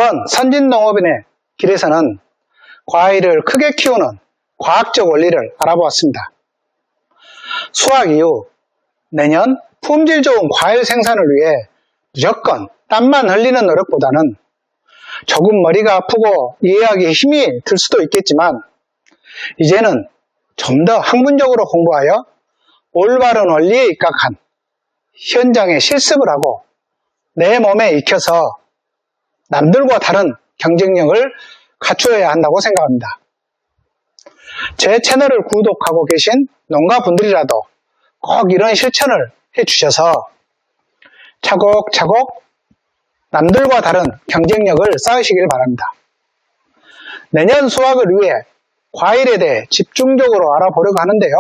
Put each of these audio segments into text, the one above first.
이번 선진농업인의 길에서는 과일을 크게 키우는 과학적 원리를 알아보았습니다. 수확 이후 내년 품질 좋은 과일 생산을 위해 무조건 땀만 흘리는 노력보다는 조금 머리가 아프고 이해하기 힘이 들 수도 있겠지만 이제는 좀 더 학문적으로 공부하여 올바른 원리에 입각한 현장에 실습을 하고 내 몸에 익혀서 남들과 다른 경쟁력을 갖추어야 한다고 생각합니다. 제 채널을 구독하고 계신 농가분들이라도 꼭 이런 실천을 해주셔서 차곡차곡 남들과 다른 경쟁력을 쌓으시길 바랍니다. 내년 수확을 위해 과일에 대해 집중적으로 알아보려고 하는데요.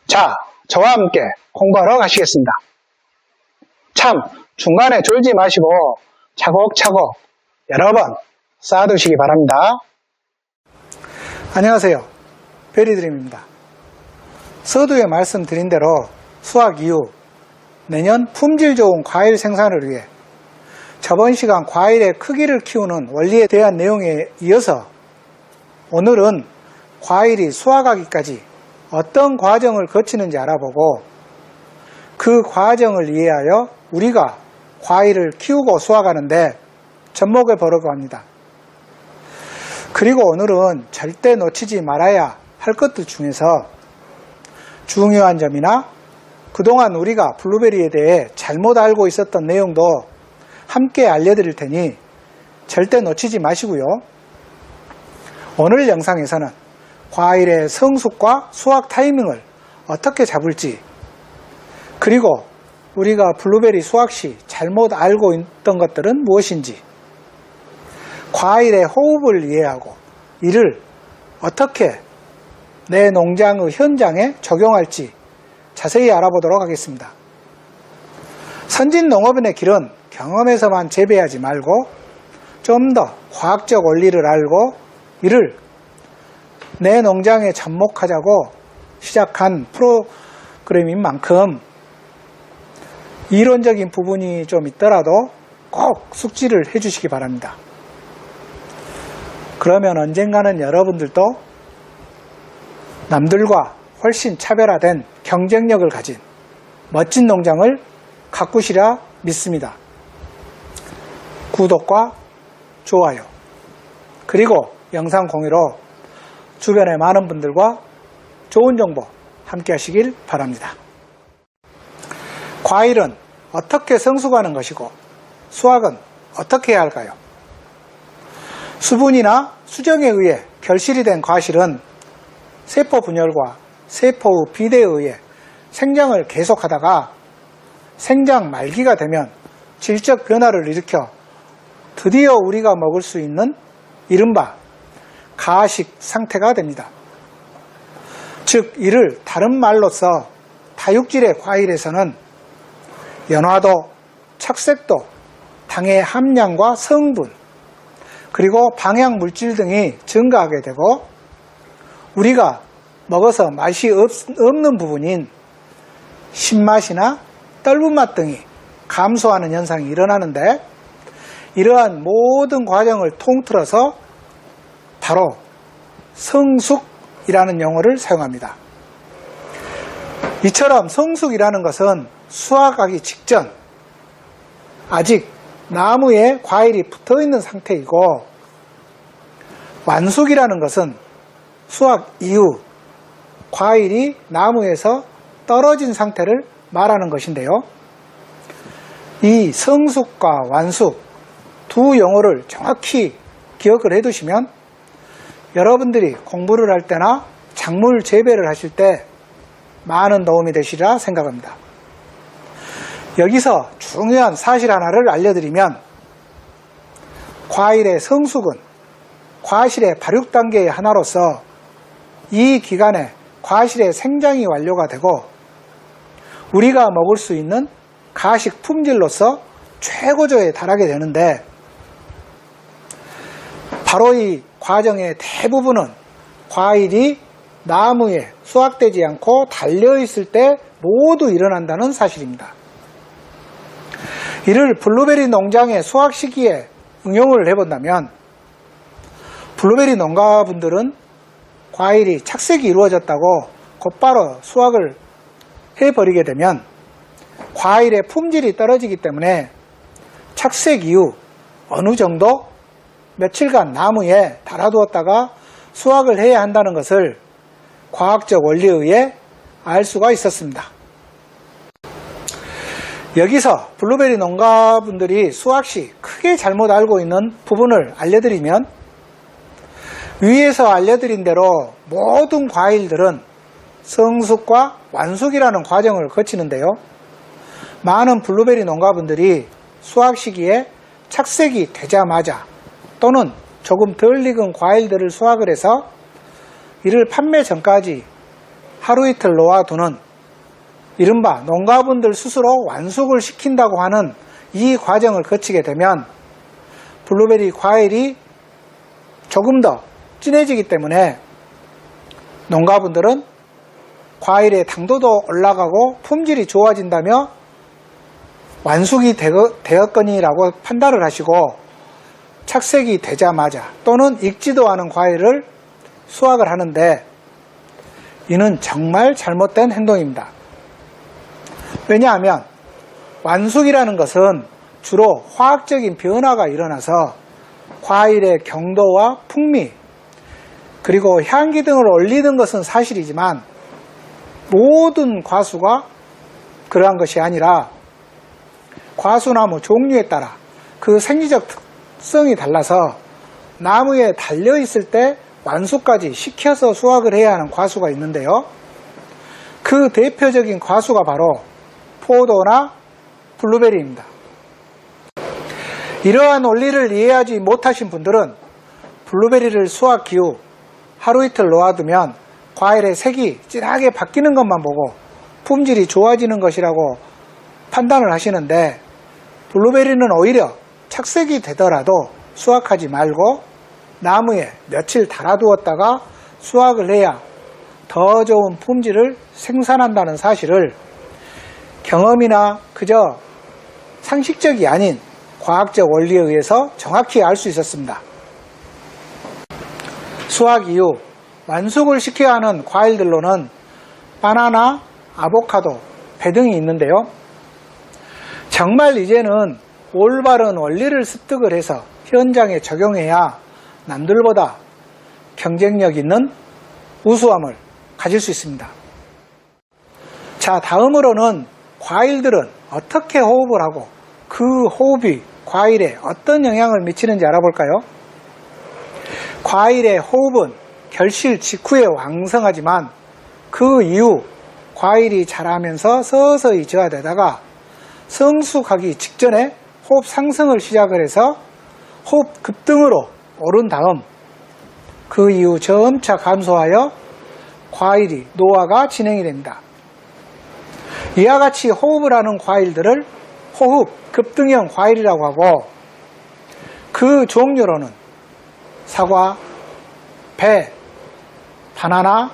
자, 저와 함께 공부하러 가시겠습니다. 참 중간에 졸지 마시고 차곡차곡 여러 번 쌓아두시기 바랍니다. 안녕하세요. 베리드림입니다. 서두에 말씀드린 대로 수확 이후 내년 품질 좋은 과일 생산을 위해 저번 시간 과일의 크기를 키우는 원리에 대한 내용에 이어서 오늘은 과일이 수확하기까지 어떤 과정을 거치는지 알아보고 그 과정을 이해하여 우리가 과일을 키우고 수확하는데 접목해 보려고 합니다. 그리고 오늘은 절대 놓치지 말아야 할 것들 중에서 중요한 점이나 그동안 우리가 블루베리에 대해 잘못 알고 있었던 내용도 함께 알려드릴 테니 절대 놓치지 마시고요. 오늘 영상에서는 과일의 성숙과 수확 타이밍을 어떻게 잡을지, 그리고 우리가 블루베리 수확 시 잘못 알고 있던 것들은 무엇인지, 과일의 호흡을 이해하고 이를 어떻게 내 농장의 현장에 적용할지 자세히 알아보도록 하겠습니다. 선진농업인의 길은 경험에서만 재배하지 말고 좀 더 과학적 원리를 알고 이를 내 농장에 접목하자고 시작한 프로그램인 만큼 이론적인 부분이 좀 있더라도 꼭 숙지를 해주시기 바랍니다. 그러면 언젠가는 여러분들도 남들과 훨씬 차별화된 경쟁력을 가진 멋진 농장을 가꾸시라 믿습니다. 구독과 좋아요, 그리고 영상 공유로 주변의 많은 분들과 좋은 정보 함께 하시길 바랍니다. 과일은 어떻게 성숙하는 것이고 수확은 어떻게 해야 할까요? 수분이나 수정에 의해 결실이 된 과실은 세포 분열과 세포의 비대에 의해 생장을 계속하다가 생장 말기가 되면 질적 변화를 일으켜 드디어 우리가 먹을 수 있는 이른바 가식 상태가 됩니다. 즉 이를 다른 말로써 다육질의 과일에서는 연화도, 착색도, 당의 함량과 성분, 그리고 방향 물질 등이 증가하게 되고 우리가 먹어서 맛이 없는 부분인 신맛이나 떫은 맛 등이 감소하는 현상이 일어나는데 이러한 모든 과정을 통틀어서 바로 성숙이라는 용어를 사용합니다. 이처럼 성숙이라는 것은 수확하기 직전 아직 나무에 과일이 붙어있는 상태이고 완숙이라는 것은 수확 이후 과일이 나무에서 떨어진 상태를 말하는 것인데요. 이 성숙과 완숙 두 용어를 정확히 기억을 해두시면 여러분들이 공부를 할 때나 작물 재배를 하실 때 많은 도움이 되시리라 생각합니다. 여기서 중요한 사실 하나를 알려드리면 과일의 성숙은 과실의 발육 단계의 하나로서 이 기간에 과실의 생장이 완료가 되고 우리가 먹을 수 있는 가식 품질로서 최고조에 달하게 되는데 바로 이 과정의 대부분은 과일이 나무에 수확되지 않고 달려있을 때 모두 일어난다는 사실입니다. 이를 블루베리 농장의 수확 시기에 응용을 해본다면 블루베리 농가분들은 과일이 착색이 이루어졌다고 곧바로 수확을 해버리게 되면 과일의 품질이 떨어지기 때문에 착색 이후 어느 정도 며칠간 나무에 달아두었다가 수확을 해야 한다는 것을 과학적 원리에 의해 알 수가 있었습니다. 여기서 블루베리 농가분들이 수확 시 크게 잘못 알고 있는 부분을 알려드리면, 위에서 알려드린 대로 모든 과일들은 성숙과 완숙이라는 과정을 거치는데요. 많은 블루베리 농가분들이 수확 시기에 착색이 되자마자 또는 조금 덜 익은 과일들을 수확을 해서 이를 판매 전까지 하루 이틀 놓아두는 이른바 농가분들 스스로 완숙을 시킨다고 하는 이 과정을 거치게 되면 블루베리 과일이 조금 더 진해지기 때문에 농가분들은 과일의 당도도 올라가고 품질이 좋아진다며 완숙이 되었거니라고 판단을 하시고 착색이 되자마자 또는 익지도 않은 과일을 수확을 하는데, 이는 정말 잘못된 행동입니다. 왜냐하면 완숙이라는 것은 주로 화학적인 변화가 일어나서 과일의 경도와 풍미 그리고 향기 등을 올리는 것은 사실이지만 모든 과수가 그러한 것이 아니라 과수나무 종류에 따라 그 생리적 특성이 달라서 나무에 달려있을 때 완숙까지 시켜서 수확을 해야 하는 과수가 있는데요. 그 대표적인 과수가 바로 포도나 블루베리입니다. 이러한 원리를 이해하지 못하신 분들은 블루베리를 수확 이후 하루 이틀 놓아두면 과일의 색이 진하게 바뀌는 것만 보고 품질이 좋아지는 것이라고 판단을 하시는데, 블루베리는 오히려 착색이 되더라도 수확하지 말고 나무에 며칠 달아두었다가 수확을 해야 더 좋은 품질을 생산한다는 사실을 경험이나 그저 상식적이 아닌 과학적 원리에 의해서 정확히 알 수 있었습니다. 수확 이후 완숙을 시켜야 하는 과일들로는 바나나, 아보카도, 배 등이 있는데요. 정말 이제는 올바른 원리를 습득을 해서 현장에 적용해야 남들보다 경쟁력 있는 우수함을 가질 수 있습니다. 자, 다음으로는 과일들은 어떻게 호흡을 하고 그 호흡이 과일에 어떤 영향을 미치는지 알아볼까요? 과일의 호흡은 결실 직후에 왕성하지만 그 이후 과일이 자라면서 서서히 저하되다가 성숙하기 직전에 호흡 상승을 시작을 해서 호흡 급등으로 오른 다음 그 이후 점차 감소하여 과일이 노화가 진행이 됩니다. 이와 같이 호흡을 하는 과일들을 호흡 급등형 과일이라고 하고, 그 종류로는 사과, 배, 바나나,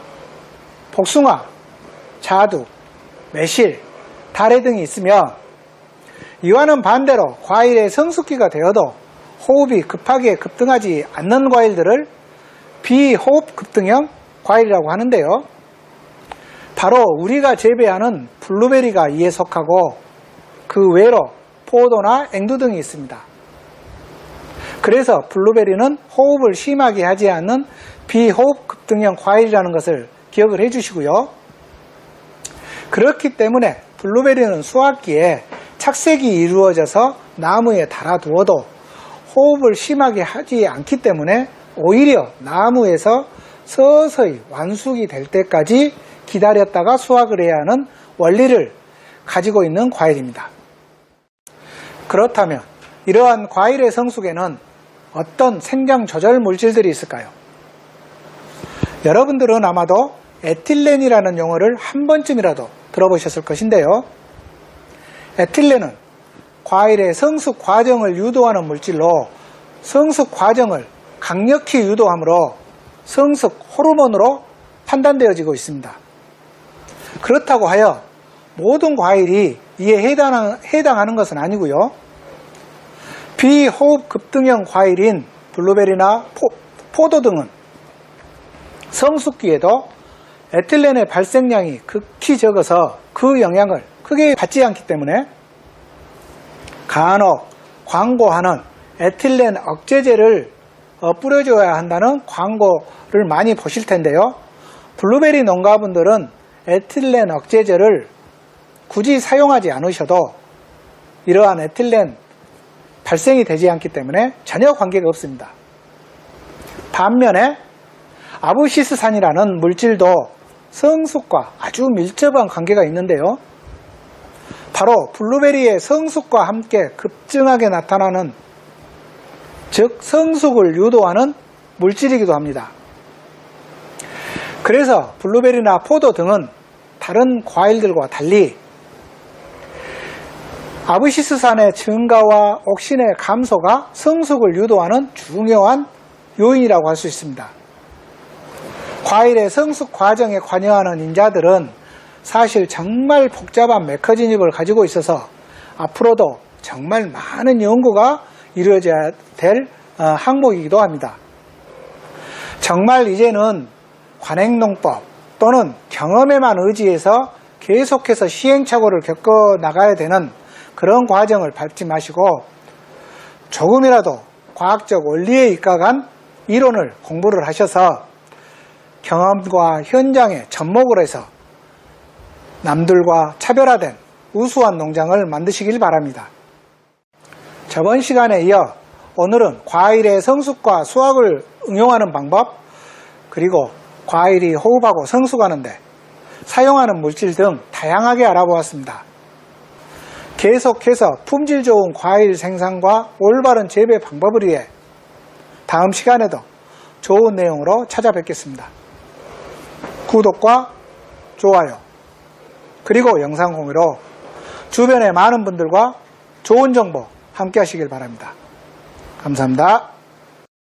복숭아, 자두, 매실, 다래 등이 있으며, 이와는 반대로 과일의 성숙기가 되어도 호흡이 급하게 급등하지 않는 과일들을 비호흡 급등형 과일이라고 하는데요. 바로 우리가 재배하는 블루베리가 이에 속하고 그 외로 포도나 앵두 등이 있습니다. 그래서 블루베리는 호흡을 심하게 하지 않는 비호흡 급등형 과일이라는 것을 기억을 해주시고요. 그렇기 때문에 블루베리는 수확기에 착색이 이루어져서 나무에 달아두어도 호흡을 심하게 하지 않기 때문에 오히려 나무에서 서서히 완숙이 될 때까지 기다렸다가 수확을 해야 하는 원리를 가지고 있는 과일입니다. 그렇다면 이러한 과일의 성숙에는 어떤 생장 조절 물질들이 있을까요? 여러분들은 아마도 에틸렌이라는 용어를 한 번쯤이라도 들어보셨을 것인데요. 에틸렌은 과일의 성숙 과정을 유도하는 물질로 성숙 과정을 강력히 유도하므로 성숙 호르몬으로 판단되어지고 있습니다. 그렇다고 하여 모든 과일이 이에 해당하는 것은 아니고요. 비호흡 급등형 과일인 블루베리나 포도 등은 성숙기에도 에틸렌의 발생량이 극히 적어서 그 영향을 크게 받지 않기 때문에 간혹 광고하는 에틸렌 억제제를 뿌려줘야 한다는 광고를 많이 보실 텐데요. 블루베리 농가분들은 에틸렌 억제제를 굳이 사용하지 않으셔도 이러한 에틸렌 발생이 되지 않기 때문에 전혀 관계가 없습니다. 반면에 아부시스산이라는 물질도 성숙과 아주 밀접한 관계가 있는데요. 바로 블루베리의 성숙과 함께 급증하게 나타나는, 즉 성숙을 유도하는 물질이기도 합니다. 그래서 블루베리나 포도 등은 다른 과일들과 달리 아부시스산의 증가와 옥신의 감소가 성숙을 유도하는 중요한 요인이라고 할 수 있습니다. 과일의 성숙 과정에 관여하는 인자들은 사실 정말 복잡한 메커니즘을 가지고 있어서 앞으로도 정말 많은 연구가 이루어져야 될 항목이기도 합니다. 정말 이제는 관행농법 또는 경험에만 의지해서 계속해서 시행착오를 겪어 나가야 되는 그런 과정을 밟지 마시고 조금이라도 과학적 원리에 입각한 이론을 공부를 하셔서 경험과 현장에 접목을 해서 남들과 차별화된 우수한 농장을 만드시길 바랍니다. 저번 시간에 이어 오늘은 과일의 성숙과 수확을 응용하는 방법, 그리고 과일이 호흡하고 성숙하는데 사용하는 물질 등 다양하게 알아보았습니다. 계속해서 품질 좋은 과일 생산과 올바른 재배 방법을 위해 다음 시간에도 좋은 내용으로 찾아뵙겠습니다. 구독과 좋아요, 그리고 영상 공유로 주변의 많은 분들과 좋은 정보 함께 하시길 바랍니다. 감사합니다.